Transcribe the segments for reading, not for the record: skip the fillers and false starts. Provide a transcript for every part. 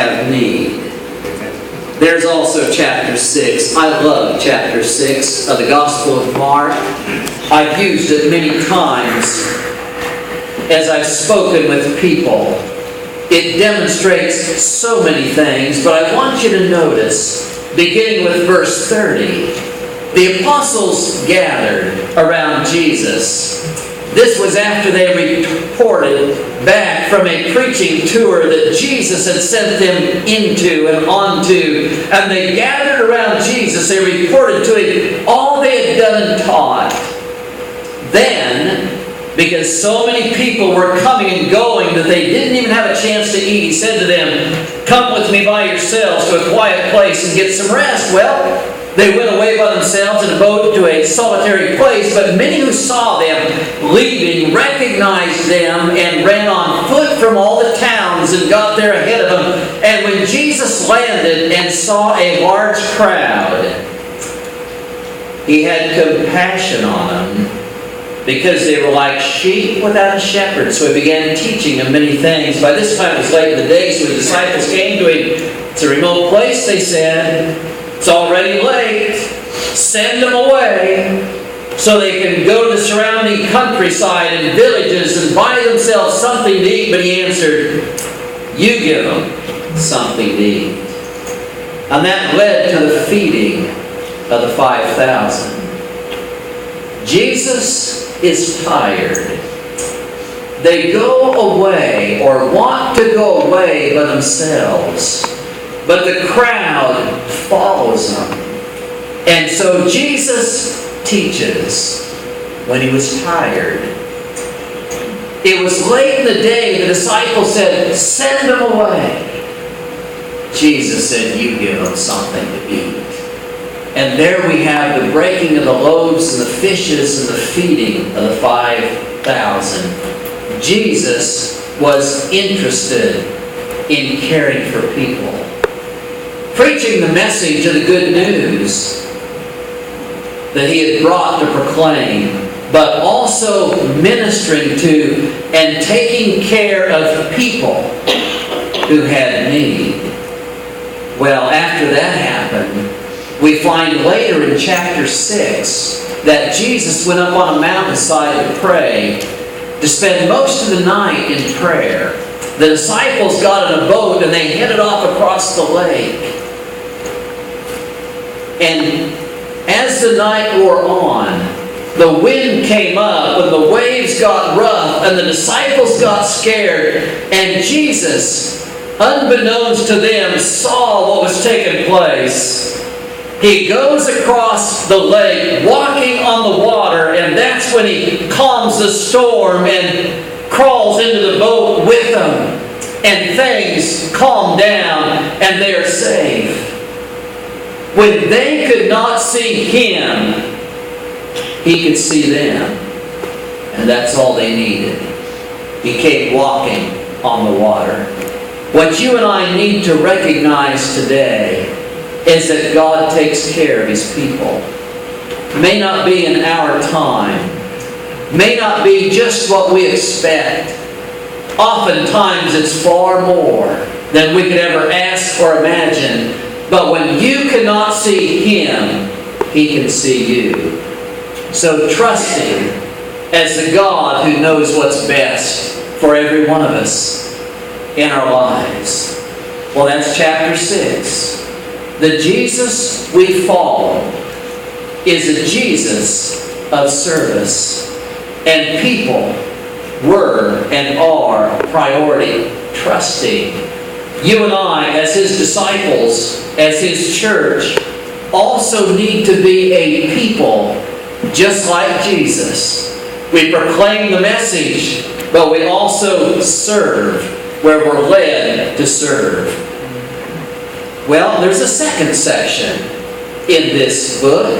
have need. There's also chapter 6. I love chapter 6 of the Gospel of Mark. I've used it many times as I've spoken with people. It demonstrates so many things, but I want you to notice, beginning with verse 30, the apostles gathered around Jesus. This was after they reported back from a preaching tour that Jesus had sent them into and onto. And they gathered around Jesus. They reported to him all they had done and taught. Then, because so many people were coming and going that they didn't even have a chance to eat, he said to them, "Come with me by yourselves to a quiet place and get some rest." Well, they went away by themselves in a boat to a solitary place, but many who saw them leaving recognized them and ran on foot from all the towns and got there ahead of them. And when Jesus landed and saw a large crowd, he had compassion on them because they were like sheep without a shepherd. So he began teaching them many things. By this time it was late in the day, so the disciples came to him. "It's a remote place," they said. "It's already late. Send them away so they can go to the surrounding countryside and villages and buy themselves something to eat." But he answered, "You give them something to eat." And that led to the feeding of the 5,000. Jesus is tired. They go away or want to go away by themselves, but the crowd follows them. And so Jesus teaches when he was tired. It was late in the day. The disciples said, "Send them away." Jesus said, "You give them something to eat." And there we have the breaking of the loaves and the fishes and the feeding of the 5,000. Jesus was interested in caring for people, preaching the message of the good news that he had brought to proclaim, but also ministering to and taking care of people who had need. Well, after that happened, we find later in chapter 6 that Jesus went up on a mountainside to pray, to spend most of the night in prayer. The disciples got in a boat and they headed off across the lake. And as the night wore on, the wind came up and the waves got rough and the disciples got scared. And Jesus, unbeknownst to them, saw what was taking place. He goes across the lake, walking on the water, and that's when he calms the storm and crawls into the boat with them. And things calm down, and they are safe. When they could not see him, he could see them. And that's all they needed. He came walking on the water. What you and I need to recognize today is that God takes care of his people. May not be in our time. May not be just what we expect. Oftentimes it's far more than we could ever ask or imagine. But when you cannot see him, he can see you. So trust him as the God who knows what's best for every one of us in our lives. Well, that's chapter 6. The Jesus we follow is a Jesus of service. And people were and are priority, trusting. You and I, as his disciples, as his church, also need to be a people just like Jesus. We proclaim the message, but we also serve where we're led to serve. Well, there's a second section in this book.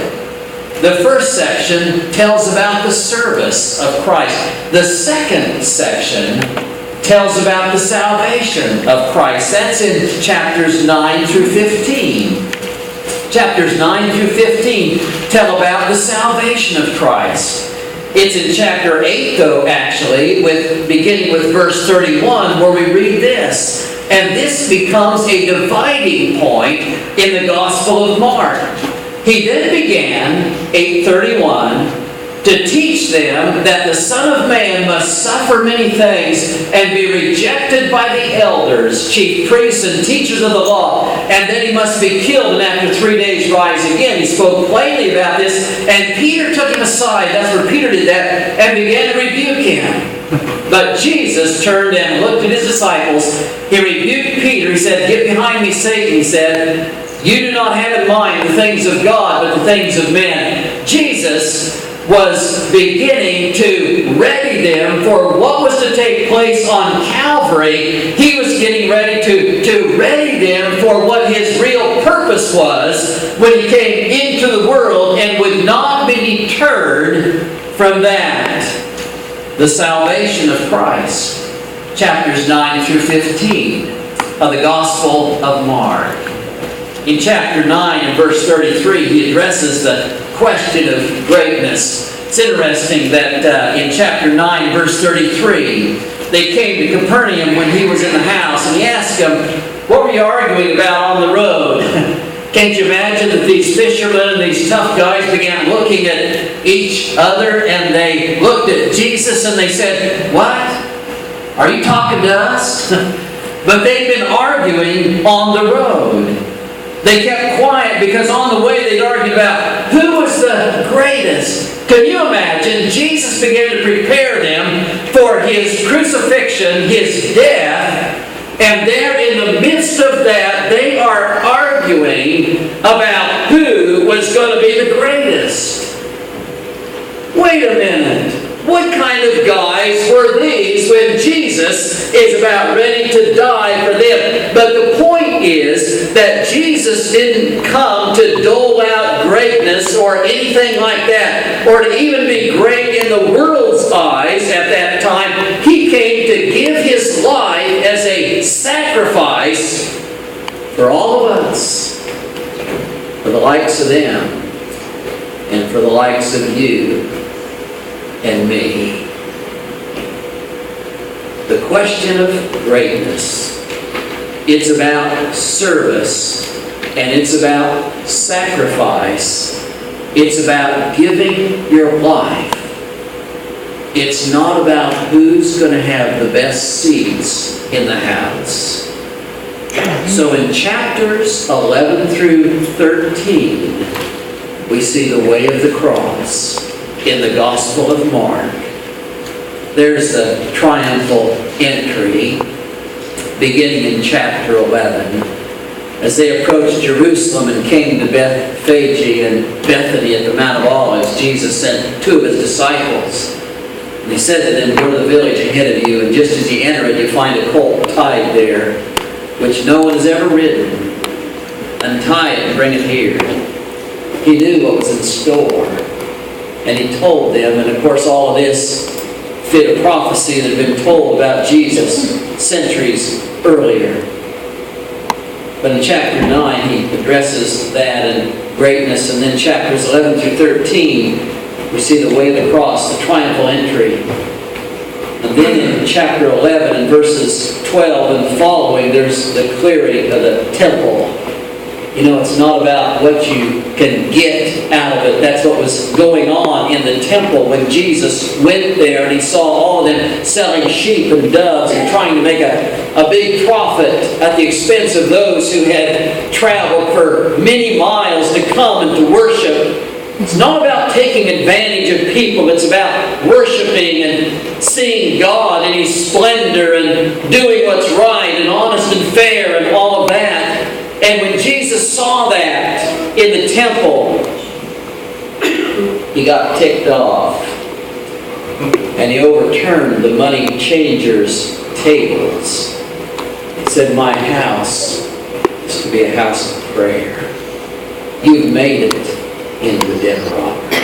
The first section tells about the service of Christ. The second section tells about the salvation of Christ. That's in chapters 9 through 15. Chapters 9 through 15 tell about the salvation of Christ. It's in chapter 8, though, actually, beginning with verse 31, where we read this. And this becomes a dividing point in the Gospel of Mark. He then began, 8:31, to teach them that the Son of Man must suffer many things and be rejected by the elders, chief priests, and teachers of the law, and then he must be killed and after 3 days rise again. He spoke plainly about this, and Peter took him aside. That's where Peter did that, and began to rebuke him. But Jesus turned and looked at his disciples. He rebuked Peter. He said, "Get behind me, Satan," he said. "You do not have in mind the things of God, but the things of men." Jesus was beginning to ready them for what was to take place on Calvary. He was getting ready to ready them for what his real purpose was when he came into the world, and would not be deterred from that. The salvation of Christ. Chapters 9 through 15 of the Gospel of Mark. In chapter 9 and verse 33, he addresses the question of greatness. It's interesting that in chapter 9, verse 33, they came to Capernaum when he was in the house, and he asked them, "What were you arguing about on the road?" Can't you imagine that these fishermen, these tough guys, began looking at each other, and they looked at Jesus and they said, "What? Are you talking to us?" But they'd been arguing on the road. They kept quiet because on the way they'd argued about who was the greatest. Can you imagine? Jesus began to prepare them for his crucifixion, his death, and there in the midst of that, they are arguing about who was going to be the greatest. Wait a minute. What kind of guys were these when Jesus is about ready to die for them? But the point is that Jesus didn't come to dole out greatness or anything like that, or to even be great in the world's eyes at that time. He came to give his life as a sacrifice for all of us, for the likes of them, and for the likes of you and me. The question of greatness, it's about service, and it's about sacrifice. It's about giving your life. It's not about who's going to have the best seats in the house. So in chapters 11 through 13, we see the way of the cross. In the Gospel of Mark, there's the triumphal entry beginning in chapter 11. As they approached Jerusalem and came to Bethphage and Bethany at the Mount of Olives, Jesus sent two of his disciples. And he said to them, "Go to the village ahead of you, and just as you enter it, you find a colt tied there, which no one has ever ridden. Untie it and bring it here." He knew what was in store. And he told them, and of course all of this fit a prophecy that had been told about Jesus centuries earlier. But in chapter 9, he addresses that and greatness, and then chapters 11 through 13, we see the way of the cross, the triumphal entry. And then in chapter 11 and verses 12 and following, there's the clearing of the temple. You know, it's not about what you can get out of it. That's what was going on in the temple when Jesus went there and he saw all of them selling sheep and doves and trying to make a big profit at the expense of those who had traveled for many miles to come and to worship. It's not about taking advantage of people. It's about worshiping and seeing God in His splendor and doing what's right and honest and fair and all of that. And when Jesus saw that in the temple, He got ticked off. And He overturned the money changers' tables. He said, "My house is to be a house of prayer. You've made it into the den of robbers."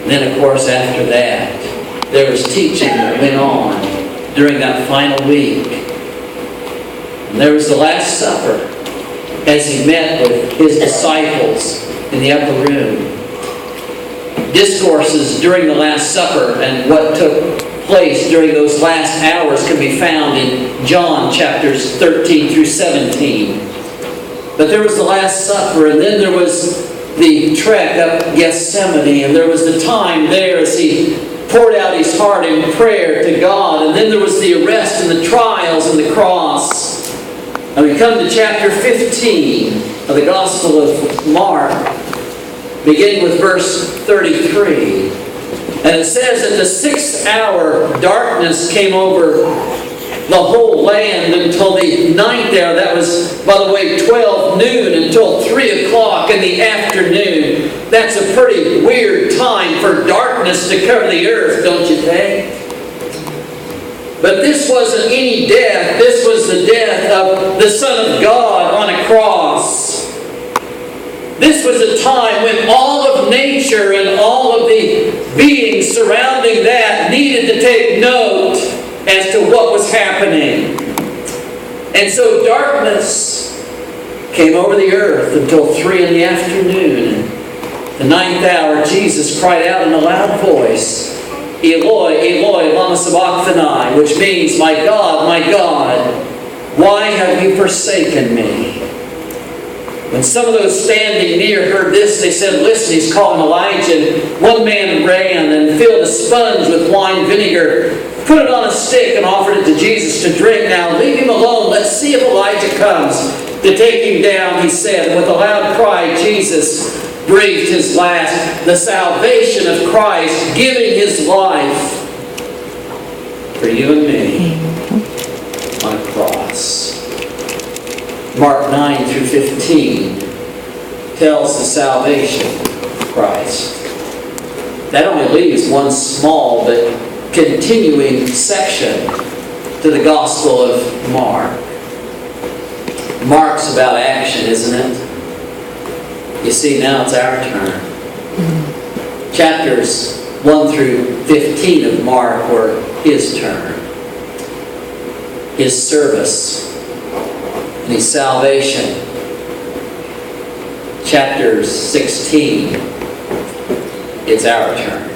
And then, of course, after that, there was teaching that went on during that final week. And there was the Last Supper as He met with His disciples in the upper room. Discourses during the Last Supper and what took place during those last hours can be found in John chapters 13 through 17. But there was the Last Supper, and then there was the trek up Gethsemane, and there was the time there as he poured out his heart in prayer to God, and then there was the arrest and the trials and the cross. And we come to chapter 15 of the Gospel of Mark, beginning with verse 33. And it says, at the 6th hour, darkness came over the whole land until the 9th hour. That was, by the way, 12 noon until 3 o'clock in the afternoon. That's a pretty weird time for darkness to cover the earth, don't you think? But this wasn't any death. This was the death of the Son of God on a cross. This was a time when all of nature and all of the beings surrounding that needed to take note as to what was happening. And so darkness came over the earth until 3 in the afternoon. The 9th hour, Jesus cried out in a loud voice, Eloi, Eloi, lama sabachthani, which means, my God, why have you forsaken me? When some of those standing near heard this, they said, listen, he's calling Elijah. And one man ran and filled a sponge with wine vinegar, put it on a stick and offered it to Jesus to drink. Now leave him alone. Let's see if Elijah comes to take him down, he said. And with a loud cry, Jesus breathed his last. The salvation of Christ, giving his life for you and me on a cross. Mark 9 through 15 tells the salvation of Christ. That only leaves one small but continuing section to the Gospel of Mark. Mark's about action, isn't it? You see, now it's our turn. Chapters 1 through 15 of Mark were his turn. His service and his salvation. Chapter 16, it's our turn.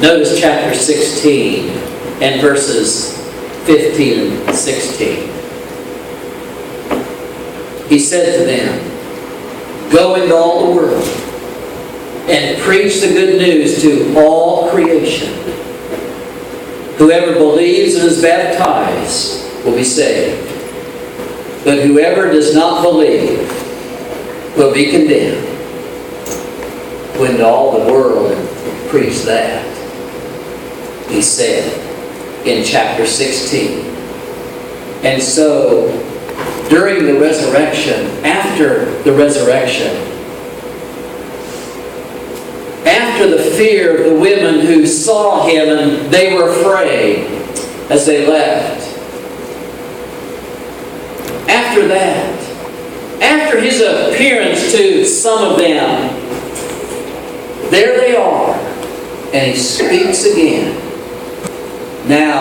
Notice chapter 16 and verses 15 and 16. He said to them, go into all the world and preach the good news to all creation. Whoever believes and is baptized will be saved. But whoever does not believe will be condemned. Go into all the world and preach that, he said in chapter 16. And so, during the resurrection, after the resurrection, after the fear of the women who saw him and they were afraid as they left, after that, after his appearance to some of them, there they are, and he speaks again. Now,